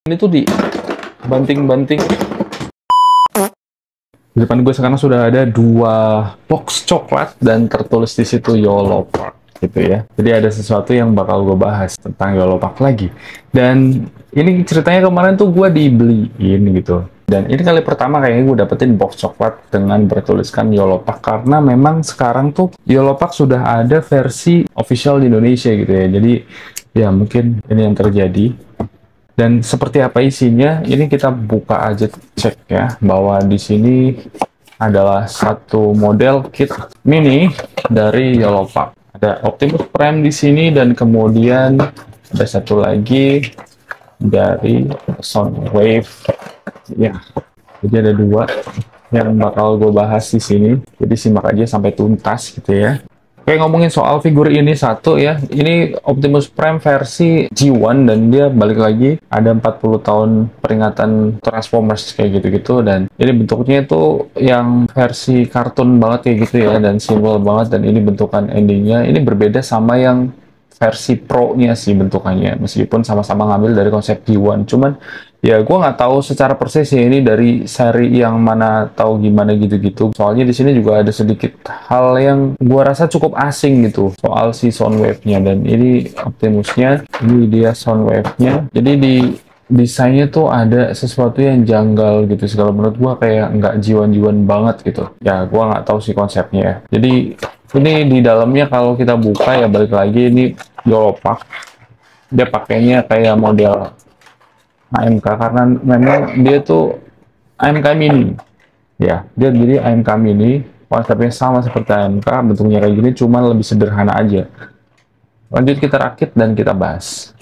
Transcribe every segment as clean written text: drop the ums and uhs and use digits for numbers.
Ini tuh di banting-banting. Di depan gue sekarang sudah ada 2 box coklat dan tertulis di situ YOLO Park gitu ya. Jadi ada sesuatu yang bakal gue bahas tentang YOLO Park lagi. Dan ini ceritanya kemarin tuh gue dibeliin gitu. Dan ini kali pertama kayaknya gue dapetin box coklat dengan bertuliskan YOLO Park, karena memang sekarang tuh YOLO Park sudah ada versi official di Indonesia gitu ya. Jadi ya mungkin ini yang terjadi. Dan seperti apa isinya, ini kita buka aja cek ya, bahwa di sini adalah satu model kit mini dari YOLO Park. Ada Optimus Prime di sini, dan kemudian ada satu lagi dari Soundwave. Ya, jadi ada 2 yang bakal gue bahas di sini. Jadi simak aja sampai tuntas gitu ya. Oke, ngomongin soal figur ini satu ya, ini Optimus Prime versi G1 dan dia balik lagi ada 40 tahun peringatan Transformers kayak gitu-gitu, dan ini bentuknya itu yang versi kartun banget kayak gitu ya, dan simple banget, dan ini bentukan endingnya ini berbeda sama yang versi Pro-nya sih bentukannya, meskipun sama-sama ngambil dari konsep G1, cuman ya gue nggak tahu secara persis ya ini dari seri yang mana, tahu gimana gitu-gitu. Soalnya di sini juga ada sedikit hal yang gue rasa cukup asing gitu soal si Soundwave-nya, dan ini Optimus-nya, ini dia Soundwave-nya. Jadi di desainnya tuh ada sesuatu yang janggal gitu sih, kalau menurut gue kayak nggak jiwan-jiwan banget gitu. Ya gue nggak tahu sih konsepnya ya. Jadi ini di dalamnya kalau kita buka ya balik lagi ini YOLO Park. Dia pakainya kayak model AMK karena memang dia tuh AMK mini ya, dia jadi AMK mini, konsepnya sama seperti AMK, bentuknya kayak gini cuman lebih sederhana aja. Lanjut kita rakit dan kita bahas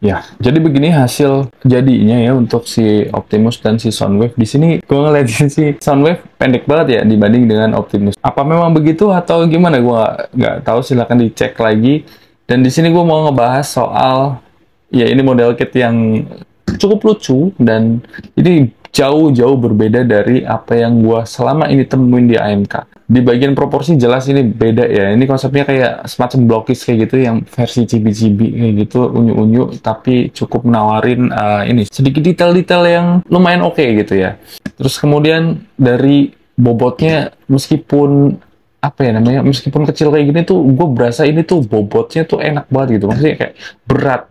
ya. Jadi begini hasil jadinya ya untuk si Optimus dan si Soundwave. Di sini gue ngeliatin si Soundwave pendek banget ya dibanding dengan Optimus. Apa memang begitu atau gimana, gue nggak tahu, silahkan dicek lagi. Dan di sini gue mau ngebahas soal ya ini model kit yang cukup lucu, dan ini jauh-jauh berbeda dari apa yang gua selama ini temuin di AMK. Di bagian proporsi jelas ini beda ya. Ini konsepnya kayak semacam blokis kayak gitu, yang versi cibi-cibi kayak gitu, unyu-unyu, tapi cukup menawarin ini sedikit detail-detail yang lumayan oke gitu ya. Terus kemudian dari bobotnya, meskipun apa ya namanya, meskipun kecil kayak gini tuh gue berasa ini tuh bobotnya tuh enak banget gitu, maksudnya kayak berat,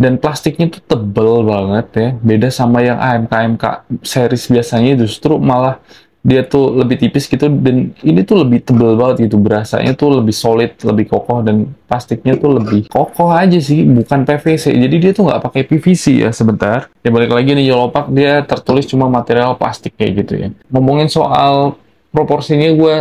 dan plastiknya tuh tebel banget ya, beda sama yang AMK series biasanya justru malah dia tuh lebih tipis gitu, dan ini tuh lebih tebel banget gitu, berasanya tuh lebih solid, lebih kokoh, dan plastiknya tuh lebih kokoh aja sih, bukan PVC. Jadi dia tuh nggak pakai PVC ya. Sebentar ya, balik lagi nih YOLO Park, dia tertulis cuma material plastik kayak gitu ya. Ngomongin soal proporsinya, gue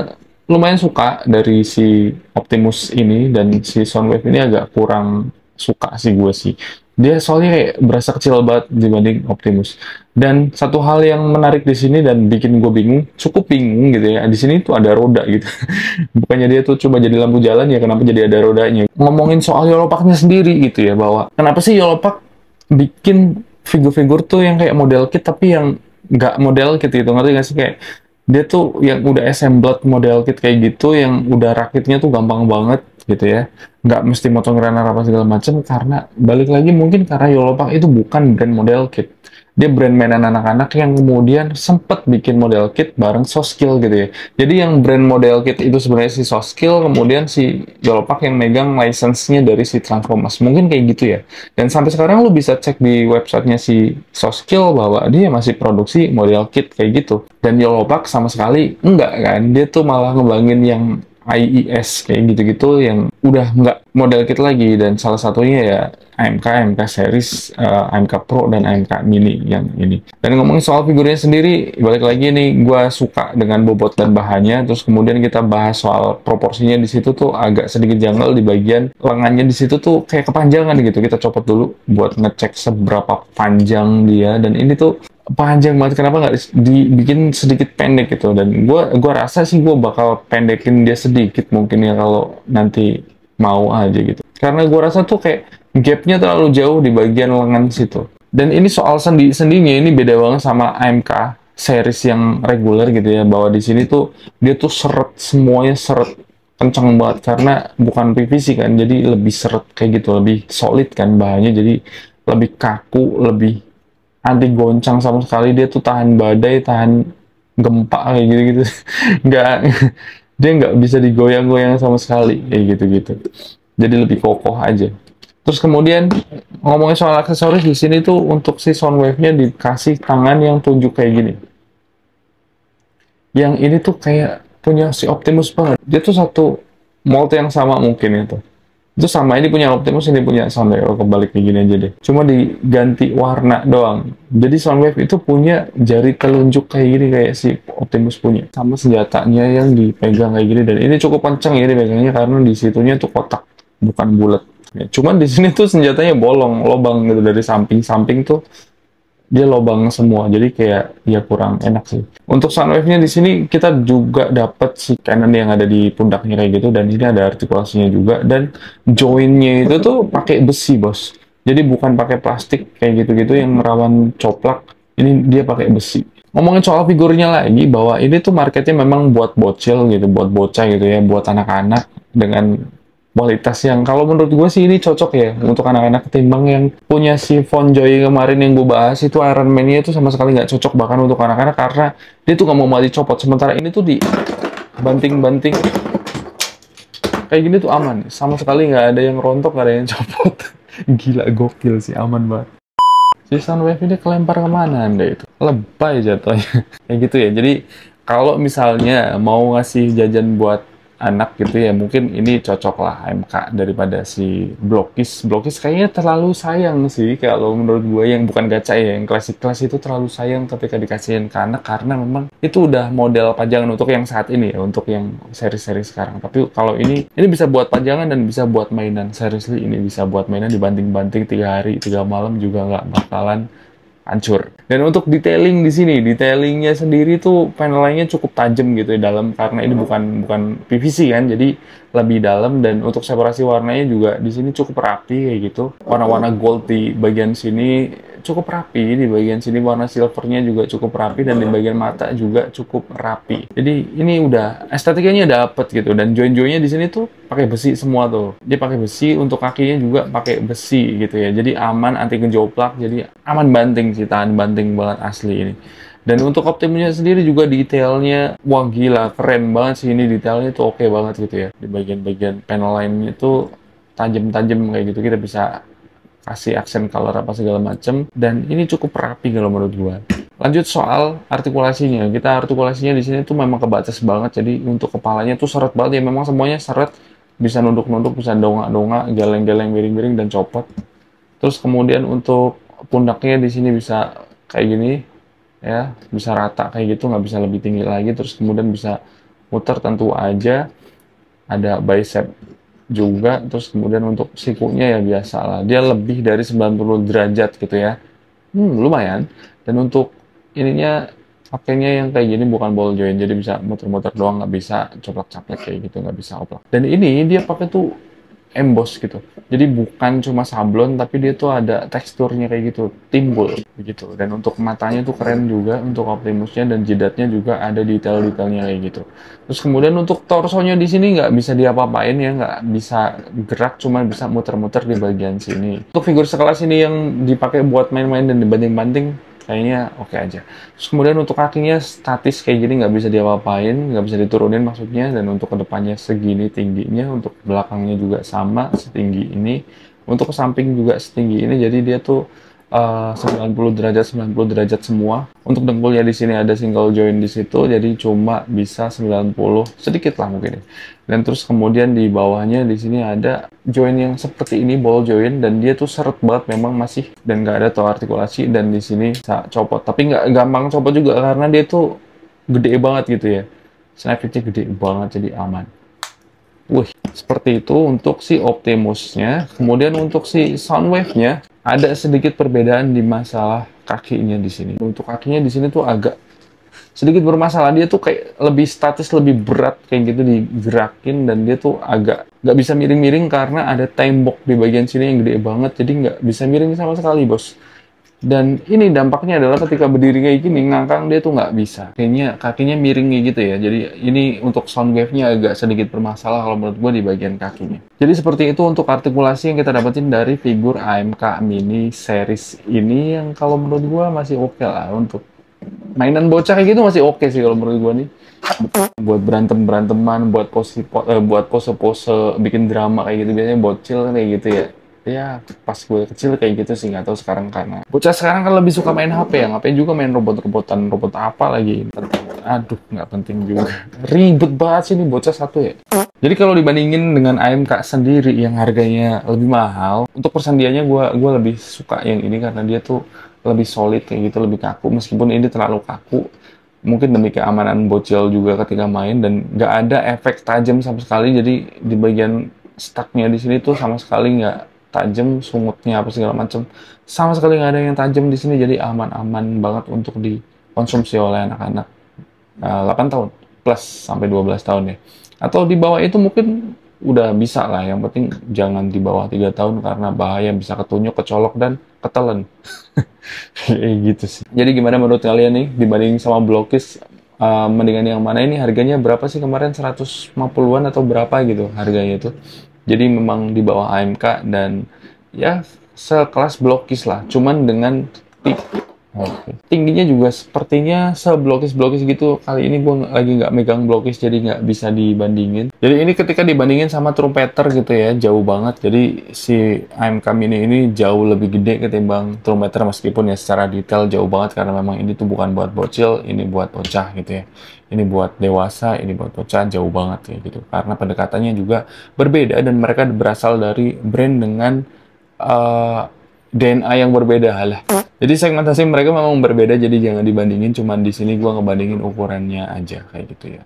lumayan suka dari si Optimus ini, dan si Soundwave ini agak kurang suka sih gue sih. Dia soalnya kayak berasa kecil banget dibanding Optimus. Dan satu hal yang menarik di sini dan bikin gue bingung, cukup bingung gitu ya. Di sini tuh ada roda gitu. Bukannya dia tuh cuma jadi lampu jalan ya, kenapa jadi ada rodanya? Ngomongin soal YOLO Park-nya sendiri gitu ya, bahwa kenapa sih YOLO Park bikin figur-figur tuh yang kayak model kit tapi yang nggak model kit gitu, ngerti nggak sih? Kayak dia tuh yang udah assembled model kit kayak gitu, yang udah rakitnya tuh gampang banget gitu ya, nggak mesti motong runner apa segala macam. Karena balik lagi mungkin karena YOLO Park itu bukan brand model kit, dia brand mainan anak-anak yang kemudian sempet bikin model kit bareng Soskill gitu ya. Jadi yang brand model kit itu sebenarnya si Soskill, kemudian si YOLO Park yang megang license-nya dari si Transformers, mungkin kayak gitu ya. Dan sampai sekarang lu bisa cek di websitenya si Soskill bahwa dia masih produksi model kit kayak gitu, dan YOLO Park sama sekali enggak kan, dia tuh malah ngembangin yang IES kayak gitu-gitu yang udah nggak model kit lagi, dan salah satunya ya AMK series, AMK Pro dan AMK Mini yang ini. Dan ngomongin soal figurnya sendiri, balik lagi nih, gue suka dengan bobot dan bahannya. Terus kemudian kita bahas soal proporsinya, di situ tuh agak sedikit janggal di bagian lengannya, di situ tuh kayak kepanjangan gitu. Kita copot dulu buat ngecek seberapa panjang dia, dan ini tuh panjang banget. Kenapa nggak dibikin sedikit pendek gitu? Dan gua rasa sih gue bakal pendekin dia sedikit mungkin ya, kalau nanti mau aja gitu, karena gue rasa tuh kayak gapnya terlalu jauh di bagian lengan situ. Dan ini soal sendinya, ini beda banget sama AMK series yang reguler gitu ya, bahwa di sini tuh dia tuh seret, semuanya seret kencang banget karena bukan PVC kan, jadi lebih seret kayak gitu, lebih solid kan bahannya, jadi lebih kaku, lebih anti goncang sama sekali. Dia tuh tahan badai, tahan gempa kayak gitu-gitu. Nggak, dia nggak bisa digoyang-goyang sama sekali kayak gitu-gitu. Jadi lebih kokoh aja. Terus kemudian ngomongin soal aksesoris di sini tuh untuk si Soundwave-nya dikasih tangan yang tunjuk kayak gini. Yang ini tuh kayak punya si Optimus banget. Dia tuh satu mold yang sama mungkin itu. Itu sama, ini punya Optimus, ini punya Soundwave. Oh, kebalik kayak gini aja deh. Cuma diganti warna doang. Jadi Soundwave itu punya jari telunjuk kayak gini kayak si Optimus punya. Sama senjatanya yang dipegang kayak gini, dan ini cukup kenceng ya dipegangnya karena di situnya tuh kotak, bukan bulat. Ya, cuman di sini tuh senjatanya bolong, lobang gitu dari samping-samping tuh dia lobang semua, jadi kayak ya kurang enak sih. Untuk Soundwave-nya di sini kita juga dapat si cannon yang ada di pundaknya kayak gitu, dan ini ada artikulasinya juga, dan join-nya itu tuh pakai besi bos, jadi bukan pakai plastik kayak gitu-gitu yang rawan coplak. Ini dia pakai besi. Ngomongin soal figurnya lagi, bahwa ini tuh marketnya memang buat bocil gitu, buat bocah gitu ya, buat anak-anak, dengan kualitas yang kalau menurut gue sih ini cocok ya untuk anak-anak, ketimbang yang punya si Von Joy kemarin yang gue bahas itu Iron Man-nya itu sama sekali nggak cocok bahkan untuk anak-anak, karena dia tuh nggak mau dicopot. Sementara ini tuh dibanting-banting kayak gini tuh aman, sama sekali nggak ada yang rontok, nggak ada yang copot. Gila, gokil sih, aman banget. Si Soundwave ini kelempar kemana anda itu? Lebay jatuhnya. Kayak gitu ya. Jadi kalau misalnya mau ngasih jajan buat anak gitu ya, mungkin ini cocok lah MK daripada si Blokis. Blokis kayaknya terlalu sayang sih kalau menurut gue, yang bukan gacha ya, yang klasik-klasik itu terlalu sayang ketika dikasihin ke anak, karena memang itu udah model pajangan untuk yang saat ini ya, untuk yang seri-seri sekarang. Tapi kalau ini bisa buat pajangan dan bisa buat mainan. Seriously, ini bisa buat mainan, dibanting-banting 3 hari 3 malam juga nggak bakalan hancur. Dan untuk detailing di sini, detailingnya sendiri tuh panelnya cukup tajam gitu ya dalam, karena ini bukan PVC kan, jadi lebih dalam. Dan untuk separasi warnanya juga di sini cukup rapi kayak gitu. Warna-warna gold di bagian sini cukup rapi, di bagian sini warna silvernya juga cukup rapi, dan di bagian mata juga cukup rapi. Jadi ini udah estetikanya dapet gitu, dan join-joinnya di sini tuh pakai besi semua tuh. Dia pakai besi, untuk kakinya juga pakai besi gitu ya. Jadi aman, anti kejoplak, jadi aman banting sih, tahan banting banget asli ini. Dan untuk Optimusnya sendiri juga detailnya, wah gila, keren banget sih ini, detailnya tuh oke banget gitu ya. Di bagian-bagian panel lainnya tuh tajam-tajam kayak gitu, kita bisa kasih aksen color apa segala macem, dan ini cukup rapi kalau menurut gua. Lanjut soal artikulasinya, artikulasinya di sini tuh memang kebatas banget, jadi untuk kepalanya tuh seret banget ya, memang semuanya seret, bisa nunduk-nunduk, bisa dongak-dongak, geleng-geleng, miring-miring, dan copot. Terus kemudian untuk pundaknya di sini bisa kayak gini ya, bisa rata kayak gitu, nggak bisa lebih tinggi lagi. Terus kemudian bisa muter tentu aja, ada bicep juga. Terus kemudian untuk sikunya ya biasa lah, dia lebih dari 90 derajat gitu ya, lumayan. Dan untuk ininya pakainya yang kayak gini bukan ball joint, jadi bisa muter-muter doang, nggak bisa coplak-caplek kayak gitu, nggak bisa oplak. Dan ini dia pakai tuh emboss gitu, jadi bukan cuma sablon, tapi dia tuh ada teksturnya kayak gitu, timbul begitu. Dan untuk matanya tuh keren juga untuk Optimusnya, dan jidatnya juga ada detail-detailnya kayak gitu. Terus kemudian untuk torsonya di sini nggak bisa diapa-apain ya, nggak bisa gerak, cuma bisa muter-muter di bagian sini. Untuk figur sekelas ini yang dipakai buat main-main dan dibanting-banting, kayaknya oke aja. Terus kemudian untuk kakinya statis kayak gini, nggak bisa diapa-apain, nggak bisa diturunin maksudnya. Dan untuk kedepannya segini tingginya, untuk belakangnya juga sama setinggi ini, untuk ke samping juga setinggi ini. Jadi dia tuh 90 derajat semua. Untuk dengkulnya di sini ada single joint di situ, jadi cuma bisa 90 sedikit lah mungkin. Dan terus kemudian di bawahnya di sini ada joint yang seperti ini, ball joint, dan dia tuh seret banget memang masih, dan nggak ada tuh artikulasi. Dan di sini bisa copot, tapi nggak gampang copot juga karena dia tuh gede banget gitu ya. Snap-nya gede banget, jadi aman. Wih, seperti itu untuk si Optimusnya. Kemudian untuk si Soundwave-nya ada sedikit perbedaan di masalah kakinya di sini. Untuk kakinya di sini tuh agak sedikit bermasalah. Dia tuh kayak lebih statis, lebih berat kayak gitu digerakin, dan dia tuh agak nggak bisa miring-miring karena ada tembok di bagian sini yang gede banget. Jadi nggak bisa miring sama sekali, bos. Dan ini dampaknya adalah ketika berdiri kayak gini, ngangkang dia tuh nggak bisa. Kakinya miring kayak gitu ya. Jadi ini untuk sound wave-nya agak sedikit bermasalah kalau menurut gue di bagian kakinya. Jadi seperti itu untuk artikulasi yang kita dapetin dari figur AMK Mini series ini, yang kalau menurut gue masih oke lah untuk mainan bocah kayak gitu, masih oke sih kalau menurut gue nih. Buat berantem-beranteman, buat pose-pose bikin drama kayak gitu, biasanya bocil kayak gitu ya. Ya, pas gue kecil kayak gitu sih, nggak tahu sekarang karena bocah sekarang kan lebih suka main HP ya, ngapain juga main robot-robotan, robot apa lagi. Aduh, nggak penting juga. Ribet banget sih ini bocah satu ya. Jadi kalau dibandingin dengan AMK sendiri yang harganya lebih mahal, untuk persandiannya gue lebih suka yang ini karena dia tuh lebih solid kayak gitu, lebih kaku. Meskipun ini terlalu kaku, mungkin demi keamanan bocil juga ketika main, dan nggak ada efek tajam sama sekali. Jadi di bagian stucknya di sini tuh sama sekali nggak tajam, sungutnya apa segala macam sama sekali nggak ada yang tajam di sini. Jadi aman-aman banget untuk dikonsumsi oleh anak-anak 8 tahun plus sampai 12 tahun ya, atau di bawah itu mungkin udah bisa lah. Yang penting jangan di bawah 3 tahun karena bahaya, bisa ketunyuk, kecolok, dan ketelen. Kayak gitu sih. Jadi gimana menurut kalian nih dibanding sama Blokis, mendingan yang mana? Ini harganya berapa sih kemarin, 150-an atau berapa gitu harganya itu. Jadi memang di bawah AMK dan ya sekelas Blokis lah, cuman dengan tingginya juga sepertinya seblokis-blokis gitu. Kali ini gue lagi nggak megang blokis, jadi nggak bisa dibandingin. Jadi ini ketika dibandingin sama trumpeter gitu ya, jauh banget. Jadi si AMK Mini ini jauh lebih gede ketimbang trumpeter, meskipun ya secara detail jauh banget karena memang ini tuh bukan buat bocil, ini buat bocah gitu ya. Ini buat dewasa, ini buat bocah, jauh banget ya gitu. Karena pendekatannya juga berbeda dan mereka berasal dari brand dengan eh, DNA yang berbeda lah. Jadi segmentasi mereka memang berbeda, jadi jangan dibandingin. Cuman di sini gua ngebandingin ukurannya aja kayak gitu ya.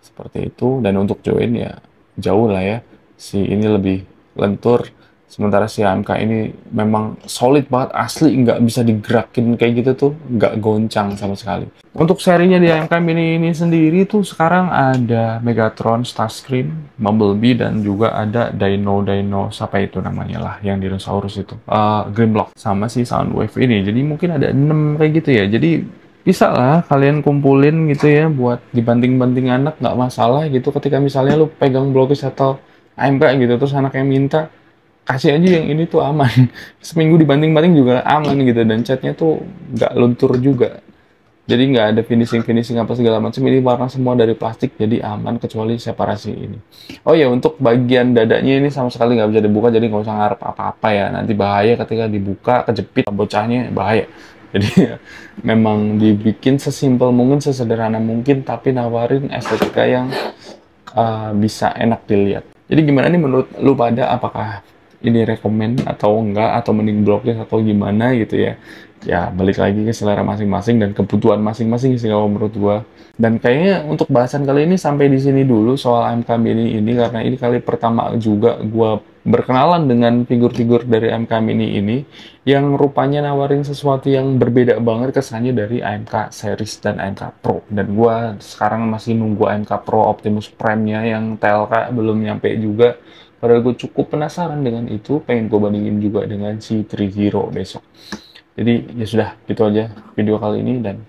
Seperti itu. Dan untuk join ya jauh lah ya. Si ini lebih lentur, sementara si AMK ini memang solid banget, asli nggak bisa digerakin kayak gitu tuh, nggak goncang sama sekali. Untuk serinya di AMK Mini ini sendiri tuh sekarang ada Megatron, Starscream, Bumblebee, dan juga ada Dino siapa itu namanya lah, yang dinosaurus itu, Grimlock, sama si Soundwave ini. Jadi mungkin ada 6 kayak gitu ya. Jadi bisa lah kalian kumpulin gitu ya buat dibanting-banting anak, nggak masalah gitu. Ketika misalnya lu pegang Blokis atau AMK gitu terus anaknya minta, kasih aja yang ini tuh aman. Seminggu dibanting-banting juga aman gitu, dan catnya tuh nggak luntur juga. Jadi nggak ada finishing apa segala macam. Ini warna semua dari plastik, jadi aman kecuali separasi ini. Oh ya, untuk bagian dadanya ini sama sekali nggak bisa dibuka, jadi nggak usah ngarep apa-apa ya. Nanti bahaya ketika dibuka, kejepit bocahnya, bahaya. Jadi ya, memang dibikin sesimpel mungkin, sesederhana mungkin, tapi nawarin estetika yang bisa enak dilihat. Jadi gimana nih menurut lu pada, apakah ini rekomen atau enggak, atau mending blokis atau gimana gitu ya? Ya balik lagi ke selera masing-masing dan kebutuhan masing-masing sih kalau menurut gua. Dan kayaknya untuk bahasan kali ini sampai di sini dulu soal AMK Mini ini, karena ini kali pertama juga gua berkenalan dengan figur-figur dari AMK Mini ini yang rupanya nawarin sesuatu yang berbeda banget kesannya dari AMK series dan AMK Pro. Dan gua sekarang masih nunggu AMK Pro Optimus Prime-nya yang TLK belum nyampe juga. Padahal gue cukup penasaran dengan itu, pengen gue bandingin juga dengan si 3 besok. Jadi ya sudah, gitu aja video kali ini, dan